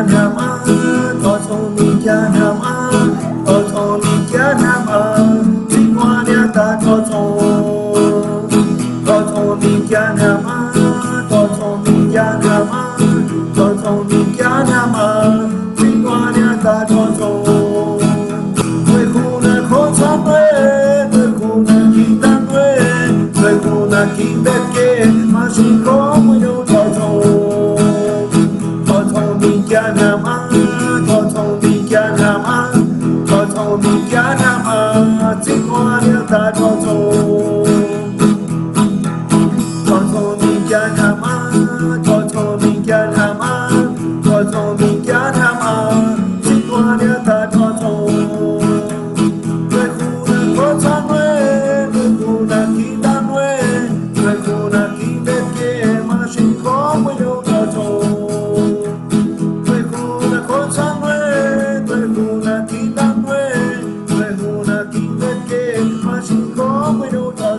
nam a to thong mi cha nam a to thong mi cha nam a chính hoa nia ta to thong mi cha nam a to thong mi cha nam a to thong mi cha nam a chính hoa nia ta to thong người khu na khó chán quê người khu na kỳ tan quê người khu na kỳ bét kê mà chỉ có một điều to thong mi cha nam a to thong mi cha nam a to thong mi cha nam a chính hoa nia ta to thong mi cha nam a to thong mi cha nam a to thong mi cha nam a chính hoa nia ta to thong người khu na có chán quê người khu na kỳ tan quê người khu na kỳ bét kê mà chỉ có một điều to thong người khu na có chán quê người khu na kỳ tan quê người khu na kỳ bét kê mà chỉ có một điều to